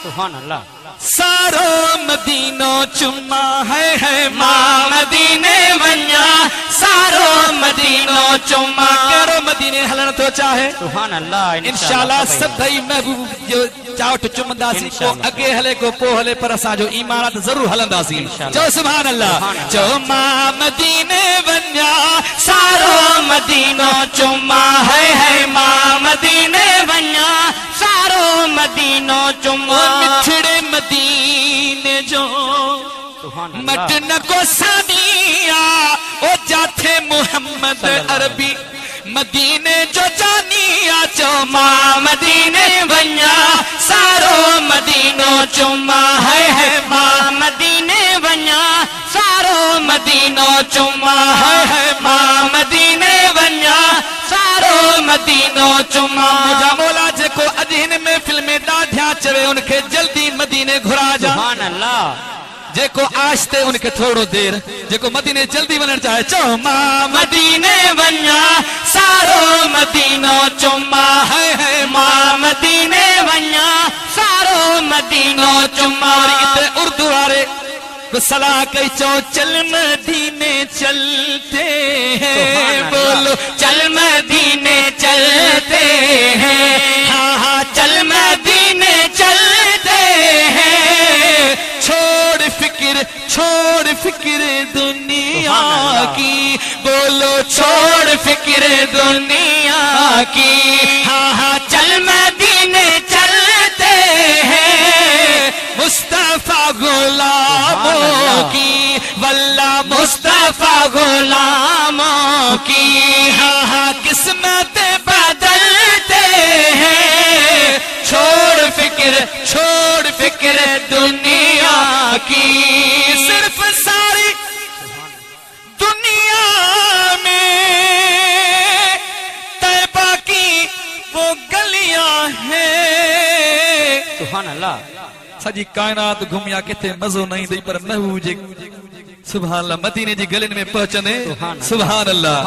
सुभान अल्लाह। सारो मदीनो चुम्मा है मां मदीने वन्या, सारो मदीनो चुम्मा करो मदीने हलन तो चाहे। सुभान अल्लाह। इंशाल्लाह सभई महबूब जो चावट चुमंदासी को अगे हले को पो हले पर असा जो ईमान जरूर हलंदासी। जो सुभान अल्लाह। जो मां मदीने वन्या सारो मदीनो चुम्मा है मां मदीने वन्या, सारो मदीनो चुम्मा मिठड़े मदीने जो मटन को सानिया ओ जाथे मोहम्मद अरबी मदीने जो जानिया चो मां मदीने वन्या, सारो मदीनो चुम्मा है मां मदीने वन्या, सारो मदीनो चुम्मा है मां मदीने वन्या, सारो मदीनो चुम्मा। मुझा मौला जेको अज हिन महफिल में ॾाढिया चवे उनके जल्दी मदीने घुरा जा। सुभान अल्लाह। जेको आशते उनके थोड़ो देर, जेको मदीने जल्दी वञण चाहे चो मां मदीने वन्या, सारो मदीनो चुम्मा है मां मदीने वन्या, सारो मदीनो चुम्मा। इते उर्दू वारे सलाह कई चो चल मदीने चलते हैं, बोलो चल मदीने चलते हैं, हाँ हाँ चल मदीने चलते हैं, छोड़ फिक्र दुनिया की, बोलो छोड़ फिक्र दुनिया की, हाँ हाँ चल मदीने चलते हैं, मुस्तफा गुलामों की, वल्ला मुस्तफा गुलामों की, हाँ हाँ किस्मत बदलते हैं, छोड़ फिक्र दुनिया की। सिर्फ सारी दुनिया में तैबा की वो गलियां हैं। सुभान अल्लाह। सजी कायनात घुमिया किथे मजो नहीं दई पर महबूब जे सुभान अल्लाह मदीने जी गलिन में पहुंचने। सुभान अल्लाह।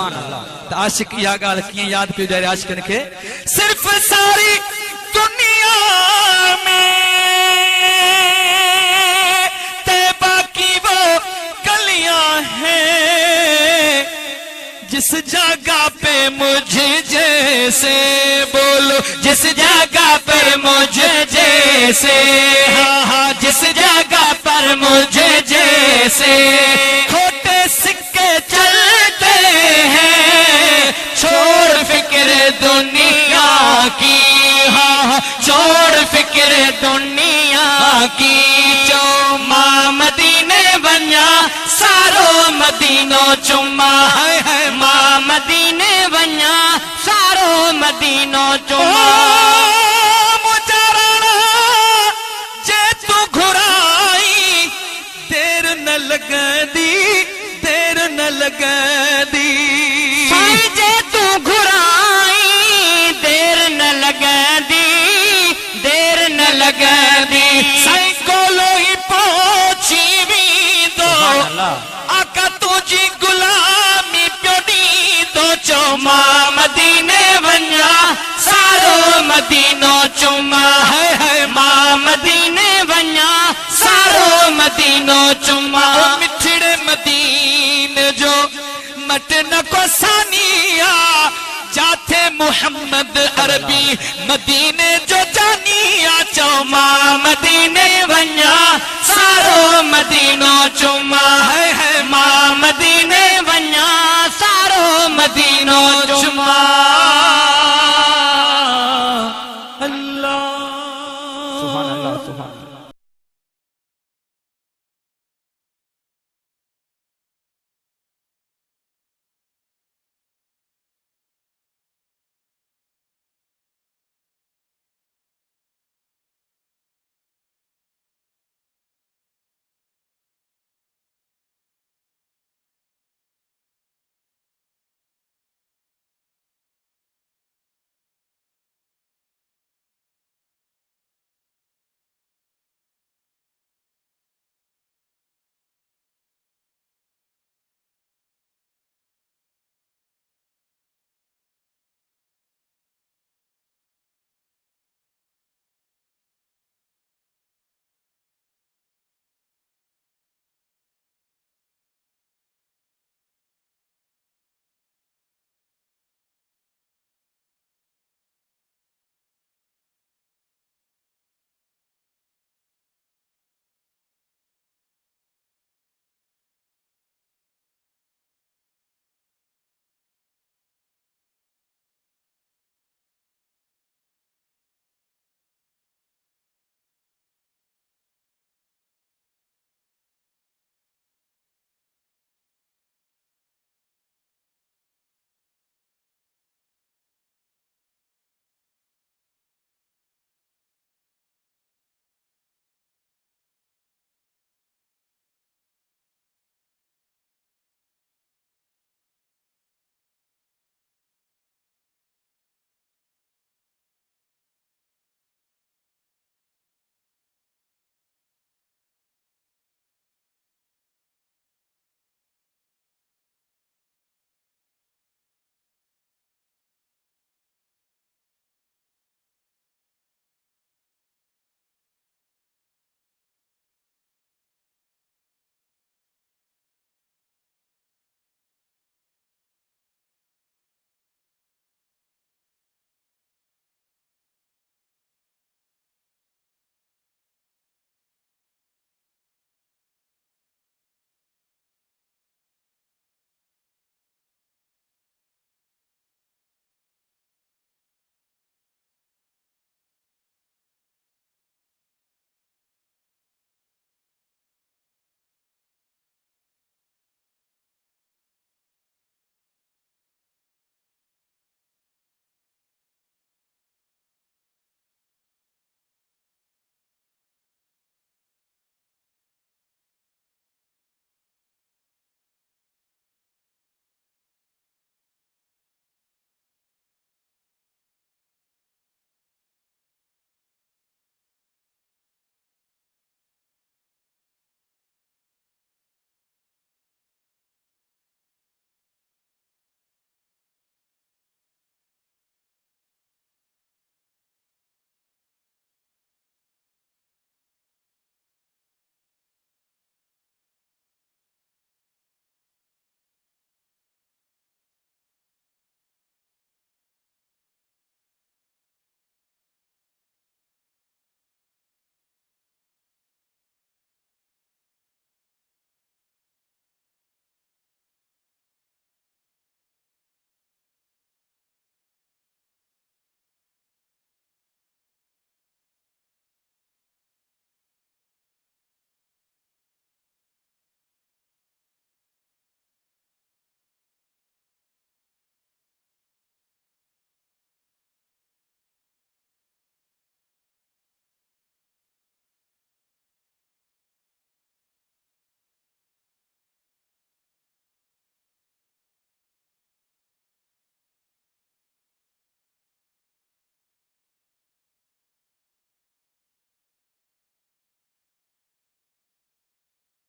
त आशिक या गाल किए याद पे जारे आशिकन के। सिर्फ सारी दुनिया में तैबा की वो गलियां हैं, जिस जगह पे मुझे जैसे, बोलो जिस जगह पर मुझे जैसे, हाँ हाँ जिस जगह पर मुझे जैसे खोटे सिक्के चलते हैं, छोड़ फिक्र दुनिया की, हाँ हाँ छोड़ फिक्र दुनिया की। जो मां मदीने वन्या सारो मदीनो चुम्मा है मां मदीने वन्या, सारो मदीनो चुम्मा। मुजराना जे तू घुराई देर न लगदी, देर न लगदी, जे तू घुराई देर न लगदी, देर न लगदी, साईं कोलो ही पहुंची भी दो आका तुझी गुलामी प्योडी दो। चो मां मदीने वन्या सारो मदीनो चुम्मा है मां मदीने वन्या, सारो मदीनो चुम्मा। मिठड़े मदीने जो मटन को सानिया जाथे मोहम्मद अरबी मदीने जो जानिया, चो मां मदीने वन्या सारो मदीनो चुम्मा है मां मदीने वन्या, सारो मदीनो चुम्मा। अल्लाह सुभान अल्लाह। सुभान